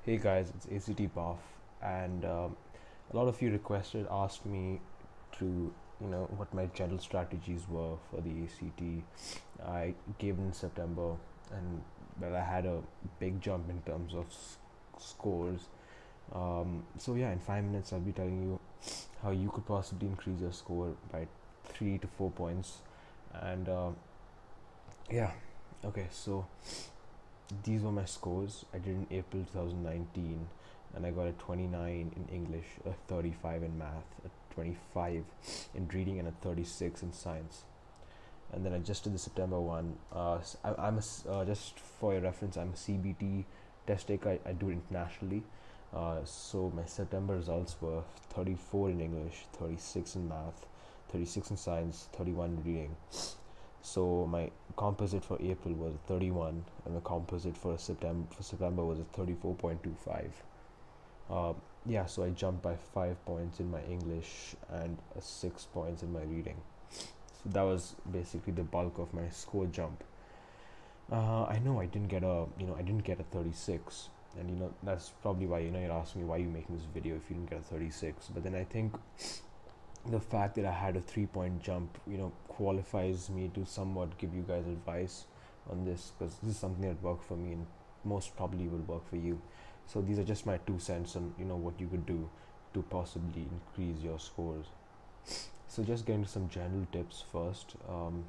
Hey guys, it's ACT Buff, and a lot of you asked me to, what my general strategies were for the ACT. I gave in September, and well, I had a big jump in terms of scores. So yeah, in 5 minutes, I'll be telling you how you could possibly increase your score by 3 to 4 points, and yeah, okay, so these were my scores. I did in April 2019, and I got a 29 in English, a 35 in math, a 25 in reading, and a 36 in science. And then I just did the September one. Just for your reference, I'm a CBT test taker. I do it internationally. So my September results were 34 in English, 36 in math, 36 in science, 31 in reading. So my composite for April was a 31, and the composite for September was a 34.25. Yeah, so I jumped by 5 points in my English and 6 points in my reading. So that was basically the bulk of my score jump. I know I didn't get a 36, and that's probably why you're asking me why you're making this video if you didn't get a 36. But then I think the fact that I had a 3 point jump, qualifies me to somewhat give you guys advice on this, because this is something that worked for me and most probably will work for you. So these are just my 2 cents on what you could do to possibly increase your scores. So just getting to some general tips first, um,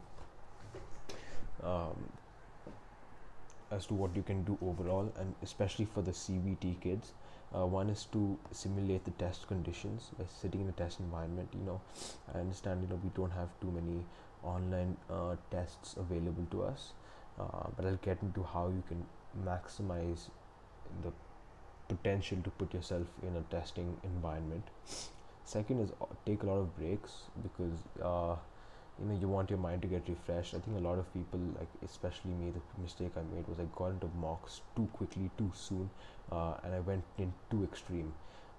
as to what you can do overall, and especially for the CBT kids. One is to simulate the test conditions by sitting in a test environment. I understand we don't have too many online tests available to us, but I'll get into how you can maximize the potential to put yourself in a testing environment. Second is take a lot of breaks, because you want your mind to get refreshed. I think a lot of people, like especially me, the mistake I made was I got into mocks too quickly, too soon, and I went in too extreme.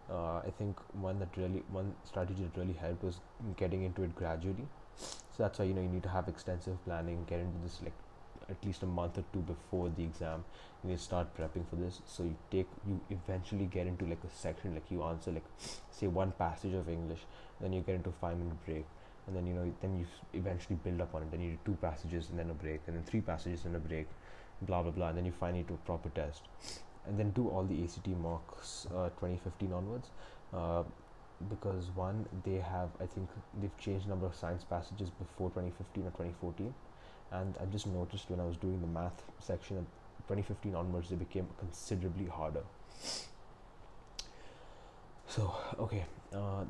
I think one strategy that really helped was getting into it gradually. So that's why you need to have extensive planning, get into this like at least a month or two before the exam. You need to start prepping for this. So you eventually get into like a section, like you answer like say one passage of English, then you get into a 5 minute break, and then then you eventually build up on it. Then you do 2 passages and then a break, and then 3 passages and a break, blah blah blah, and then you finally do a proper test, and then do all the ACT mocks 2015 onwards, because one, I think they've changed the number of science passages before 2015 or 2014, and I just noticed when I was doing the math section at 2015 onwards they became considerably harder. So okay,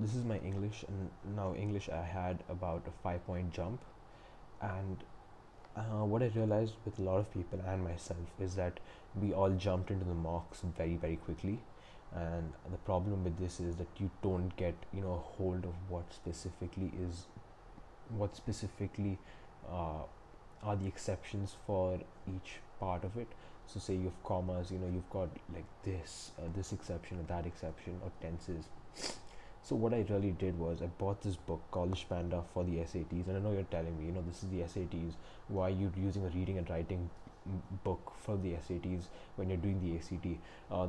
this is my English, and now English I had about a 5 point jump, and what I realized with a lot of people and myself is that we all jumped into the mocks very very quickly, and the problem with this is that you don't get a hold of what specifically are the exceptions for each part of it. So say you have commas, you've got like this exception or that exception, or tenses. So what I really did was I bought this book, College Panda, for the SATs. And I know you're telling me, this is the SATs, why are you using a reading and writing book for the SATs when you're doing the ACT?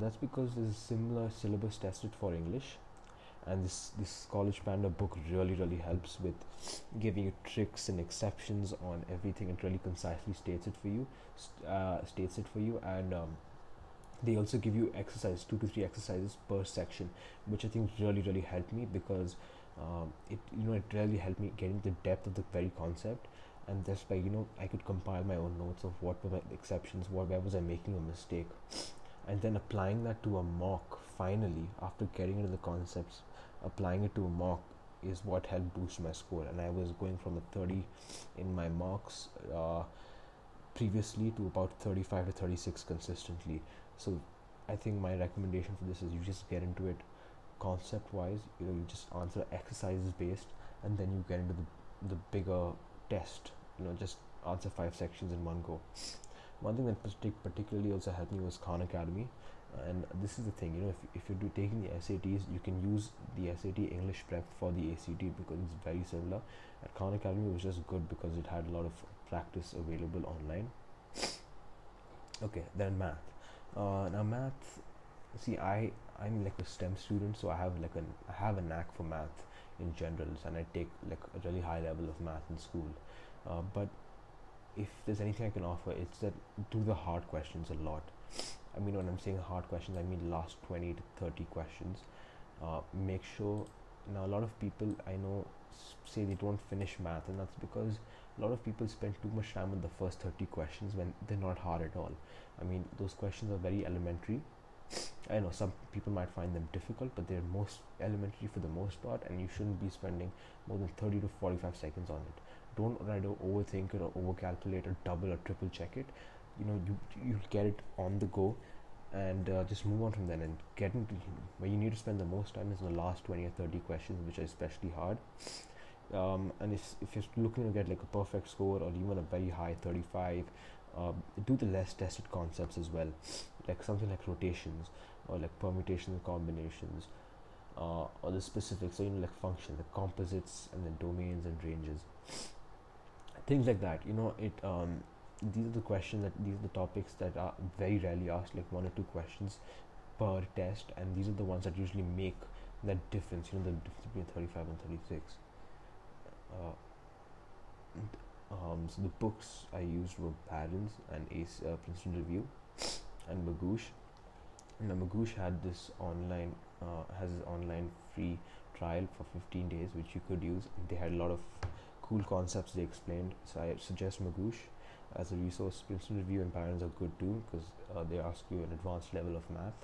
That's because there's a similar syllabus tested for English, and this College Panda book really helps with giving you tricks and exceptions on everything. It really concisely states it for you, and they also give you 2 to 3 exercises per section, which I think really helped me, because it really helped me get into the depth of the very concept. And that's why I could compile my own notes of what were my exceptions, where was I making a mistake, and then applying that to a mock. Finally, after getting into the concepts, applying it to a mock is what helped boost my score. And I was going from a 30 in my mocks previously to about 35 to 36 consistently. So I think my recommendation for this is you just get into it concept wise. You just answer exercises based, and then you get into the bigger test. Just answer 5 sections in one go. One thing that particularly also helped me was Khan Academy. And this is the thing, if you're taking the SATs, you can use the SAT English prep for the ACT, because it's very similar. At Khan Academy, it was just good because it had a lot of practice available online. Okay, then math. Now math, See, I'm like a STEM student, so I have a knack for math in general, and I take like a really high level of math in school. But if there's anything I can offer, it's that do the hard questions a lot. I mean, when I'm saying hard questions, I mean last 20 to 30 questions. Make sure. Now, a lot of people I know say they don't finish math, and that's because a lot of people spend too much time on the first 30 questions when they're not hard at all. I mean, those questions are very elementary. I know some people might find them difficult, but they're most elementary for the most part, and you shouldn't be spending more than 30 to 45 seconds on it. Don't try to overthink it or overcalculate or double or triple check it. You get it on the go, and just move on from then and get into where you need to spend the most time is in the last 20 or 30 questions, which are especially hard. And if you're looking to get like a perfect score or even a very high 35, do the less tested concepts as well, like something like rotations or like permutations and combinations, or the specifics, so like functions, the composites and the domains and ranges, things like that. These are the questions that these are the topics that are very rarely asked, like one or two questions per test, and these are the ones that usually make that difference. The difference between 35 and 36. uh, so the books I used were Barron's and Princeton Review and Magoosh. And Magoosh had this online has this online free trial for 15 days, which you could use. They had a lot of cool concepts they explained, so I suggest Magoosh as a resource. Princeton Review and Barron's are good too, because they ask you an advanced level of math.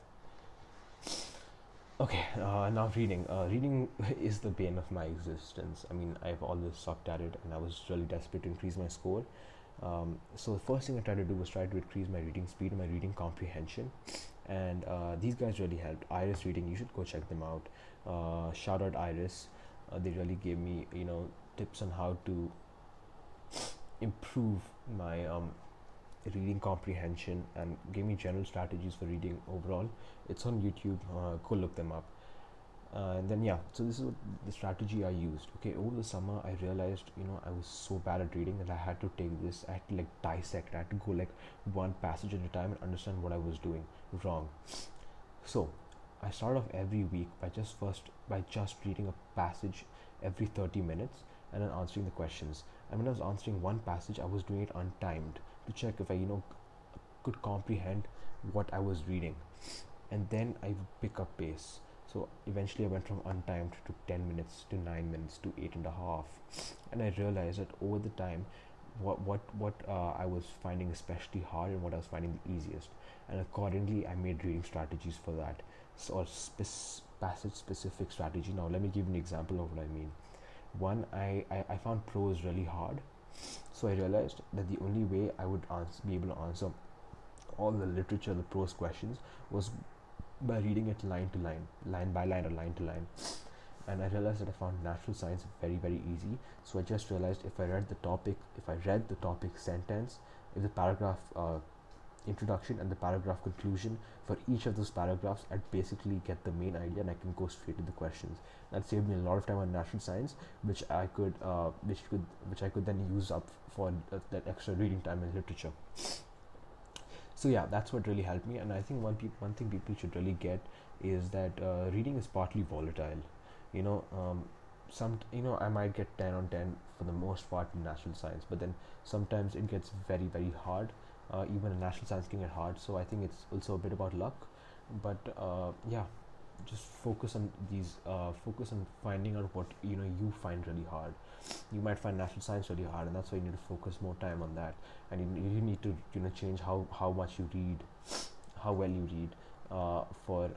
Okay, now reading. Reading is the bane of my existence. I mean, I've always sucked at it, and I was really desperate to increase my score. So the first thing I tried to do was try to increase my reading speed and my reading comprehension, and these guys really helped. Iris Reading, you should go check them out. Shout out Iris. They really gave me, tips on how to improve my reading comprehension and gave me general strategies for reading overall. It's on YouTube. Go look them up. And then so this is what the strategy I used. Okay, over the summer I realized I was so bad at reading that I had to take this. I had to like dissect. I had to go like one passage at a time and understand what I was doing wrong. So I start off every week by just reading a passage every 30 minutes and then answering the questions. And when I was answering one passage, I was doing it untimed to check if I could comprehend what I was reading, and then I would pick up pace. So eventually I went from untimed to 10 minutes to 9 minutes to 8.5, and I realized that over the time what I was finding especially hard and what I was finding the easiest, and accordingly I made reading strategies for that, or passage specific strategy. Now let me give you an example of what I mean. One, I found prose really hard, so I realized that the only way I would be able to answer all the literature, the prose questions, was by reading it line to line, line by line, or line to line. And I realized that I found natural science very, very easy. So I just realized if I read the topic sentence, if the paragraph introduction and the paragraph conclusion, for each of those paragraphs I'd basically get the main idea and I can go straight to the questions. That saved me a lot of time on natural science, which I could then use up for that extra reading time in literature. So that's what really helped me. And I think one thing people should really get is that reading is partly volatile. I might get 10 on 10 for the most part in natural science, but then sometimes it gets very, very hard. Even in natural science can get hard, so I think it's also a bit about luck. But just focus on finding out what you find really hard. You might find natural science really hard, and that's why you need to focus more time on that. And you need to change how much you read, how well you read, for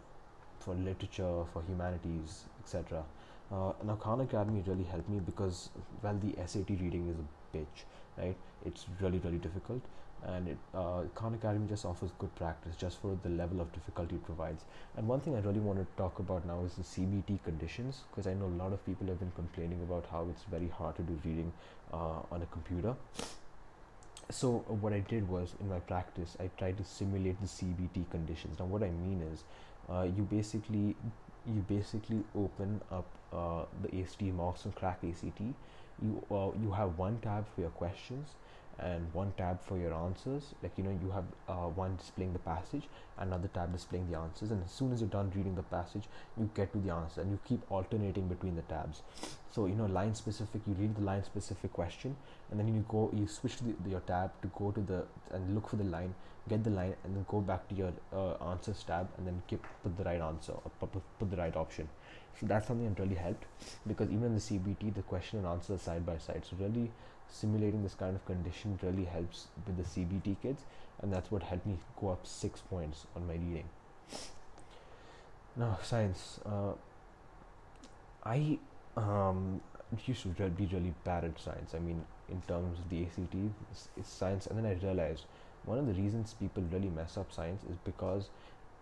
literature, for humanities, etc. Now Khan Academy really helped me because, well, the SAT reading is a bitch, right? It's really, really difficult, and Khan Academy just offers good practice just for the level of difficulty it provides. And one thing I really want to talk about now is the CBT conditions, because I know a lot of people have been complaining about how it's very hard to do reading on a computer. So what I did was, in my practice, I tried to simulate the CBT conditions. Now what I mean is, you basically open up the ACT mocks and crack ACT. You have one tab for your questions, and one tab for your answers. Like, you have one displaying the passage, another tab displaying the answers, and as soon as you're done reading the passage, you get to the answer, and you keep alternating between the tabs. So, line specific, you read the line specific question, and then you switch to your tab to go to the and look for the line, get the line, and then go back to your answers tab, and then put the right answer, or put the right option. So that's something that really helped, because even in the CBT, the question and answer are side by side. So really simulating this kind of condition really helps with the CBT kids, and that's what helped me go up 6 points on my reading. Now, science. I used to be really bad at science. I mean, in terms of the ACT, it's science, and then I realized one of the reasons people really mess up science is because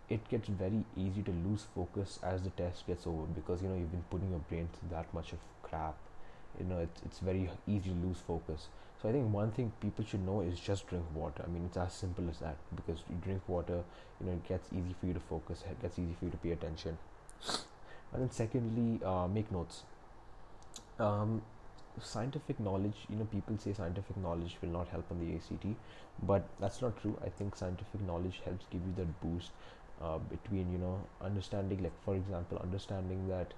it gets very easy to lose focus as the test gets over, because you've been putting your brain through that much of crap. It's very easy to lose focus. So I think one thing people should know is just drink water. I mean, it's as simple as that, because you drink water, it gets easy for you to focus, it gets easy for you to pay attention. And then secondly, make notes. Scientific knowledge, people say scientific knowledge will not help on the ACT, but that's not true. I think scientific knowledge helps give you that boost between understanding, like for example, understanding that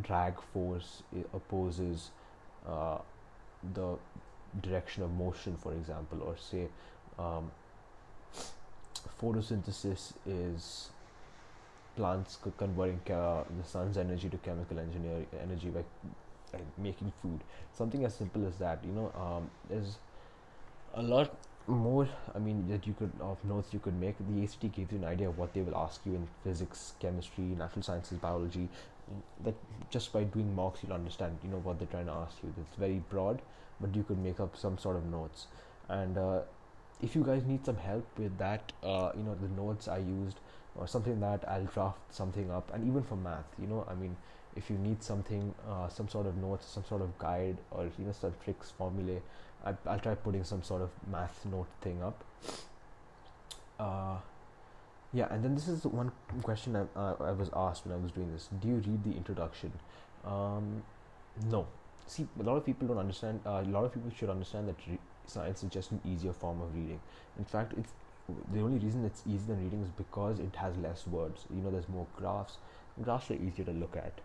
drag force opposes the direction of motion, for example, or say photosynthesis is plants converting the sun's energy to chemical energy by making food. Something as simple as that. There's a lot more, that you could of notes you could make. The ACT gives you an idea of what they will ask you in physics, chemistry, natural sciences, biology. That just by doing mocks you'll understand what they're trying to ask you. It's very broad, but you could make up some sort of notes. And if you guys need some help with that, the notes I used or something, that I'll draft something up. And even for math, if you need something, some sort of notes, some sort of guide, or some tricks, formulae, I'll try putting some sort of math note thing up. Yeah, and then this is one question I was asked when I was doing this. Do you read the introduction? No. See, a lot of people don't understand. A lot of people should understand that science is just an easier form of reading. In fact, it's the only reason it's easier than reading is because it has less words. There's more graphs. Graphs are easier to look at,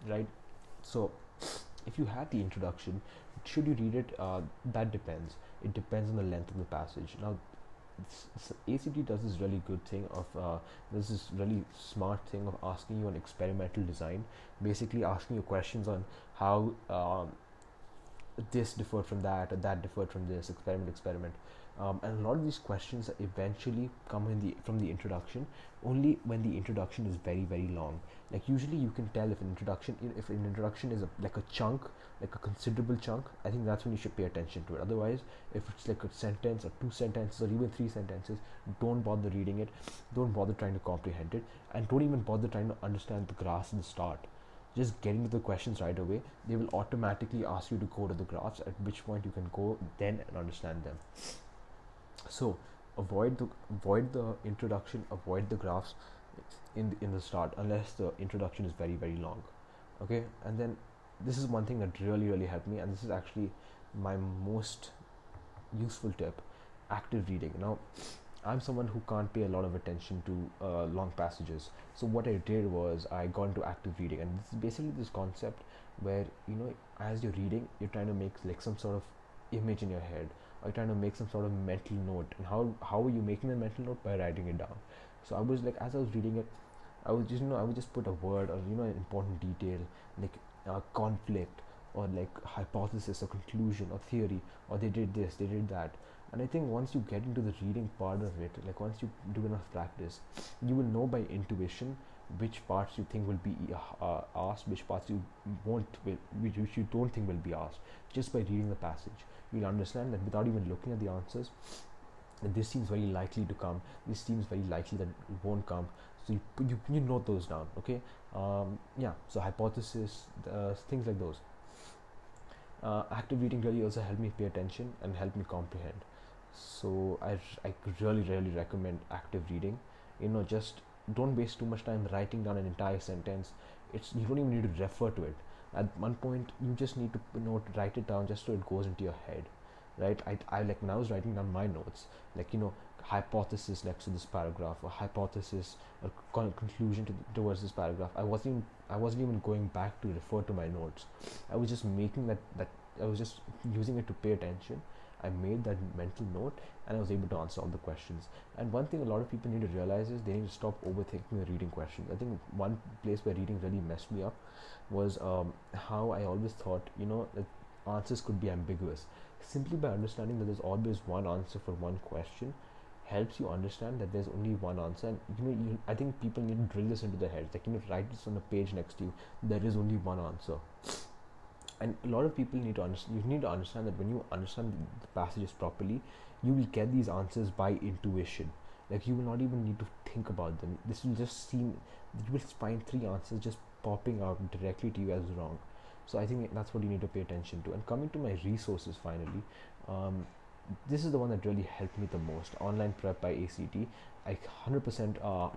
right? So, if you have the introduction, should you read it? That depends. It depends on the length of the passage. Now, ACT does this really good thing of there's this really smart thing of asking you an experimental design, basically asking you questions on how this differed from that, or that differed from this, experiment. And a lot of these questions eventually come from the introduction, only when the introduction is very, very long. Like usually you can tell if an introduction is like a chunk, like a considerable chunk. I think that's when you should pay attention to it. Otherwise, if it's like a sentence or 2 sentences or even 3 sentences, don't bother reading it, don't bother trying to comprehend it, and don't even bother trying to understand the graphs in the start. Just get into the questions right away. They will automatically ask you to go to the graphs, at which point you can go then and understand them. So avoid the introduction, avoid the graphs in the start, unless the introduction is very, very long. Okay, and then this is one thing that really, really helped me, and this is actually my most useful tip: active reading. Now, I'm someone who can't pay a lot of attention to long passages. So what I did was I got into active reading, and this is basically this concept where as you're reading, you're trying to make like some sort of image in your head, or you're trying to make some sort of mental note. And how are you making a mental note? By writing it down. So I was like, as I was reading it, I would just put a word, or an important detail, like conflict, or like hypothesis or conclusion or theory, or they did this, they did that. And I think once you get into the reading part of it, like once you do enough practice, you will know by intuition which parts you think will be asked, which parts you which you don't think will be asked. Just by reading the passage, you'll understand that without even looking at the answers, that this seems very likely to come, this seems very likely that it won't come. So you note those down. Okay. So hypothesis, things like those. Active reading really also helped me pay attention and help me comprehend. So I really, really recommend active reading. Just don't waste too much time writing down an entire sentence. You don't even need to refer to it. At one point, you just need to write it down just so it goes into your head. right? I like when I was writing down my notes, like, hypothesis next to this paragraph, or hypothesis or conclusion towards this paragraph. I wasn't even going back to refer to my notes. I was just making that I was just using it to pay attention. I made that mental note, and I was able to answer all the questions. And one thing a lot of people need to realize is they need to stop overthinking the reading questions. I think one place where reading really messed me up was how I always thought, that answers could be ambiguous. Simply by understanding that there's always one answer for one question helps you understand that there's only one answer. And I think people need to drill this into their heads. Like, write this on a page next to you. There is only one answer. And a lot of people need to understand. You need to understand that when you understand the passages properly, you will get these answers by intuition. Like, you will not even need to think about them. This will just seem. You will find three answers just popping out directly to you as wrong. So I think that's what you need to pay attention to. And coming to my resources finally, this is the one that really helped me the most. Online Prep by ACT. I 100%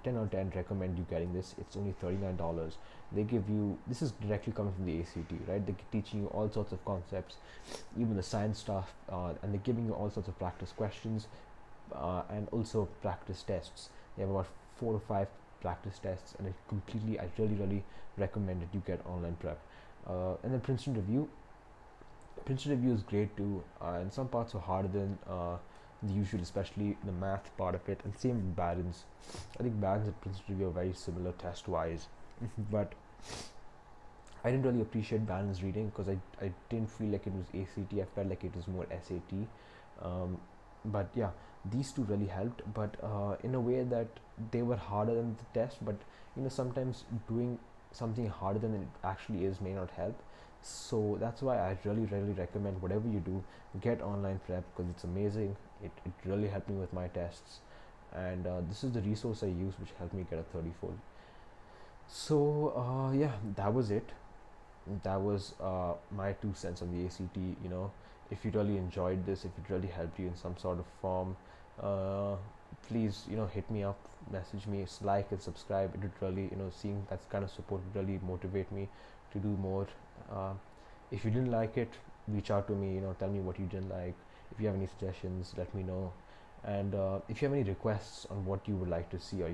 10 out of 10 recommend you getting this. It's only $39. They give you, this is directly coming from the ACT, right? They're teaching you all sorts of concepts, even the science stuff, and they're giving you all sorts of practice questions, and also practice tests. They have about 4 or 5 practice tests, and I really recommend that you get Online Prep. And then Princeton Review is great too, and some parts are harder than the usual, especially the math part of it. And same with Barron's. I think Barron's and Princeton Review are very similar test wise, but I didn't really appreciate Barron's reading because I didn't feel like it was ACT. I felt like it was more SAT. But yeah, these two really helped, but in a way that they were harder than the test. But sometimes doing something harder than it actually is may not help. So that's why I really recommend, whatever you do, get Online Prep, because it's amazing. It really helped me with my tests, and this is the resource I use, which helped me get a 30-fold. So yeah, that was it. That was my 2 cents on the ACT. If you really enjoyed this, if it really helped you in some sort of form, please hit me up, message me, like and subscribe. It would really, seeing that kind of support would really motivate me to do more. If you didn't like it, reach out to me, tell me what you didn't like. If you have any suggestions, let me know. And if you have any requests on what you would like to see, or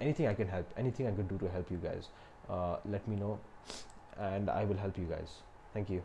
anything I can help, anything I could do to help you guys, let me know, and I will help you guys. Thank you.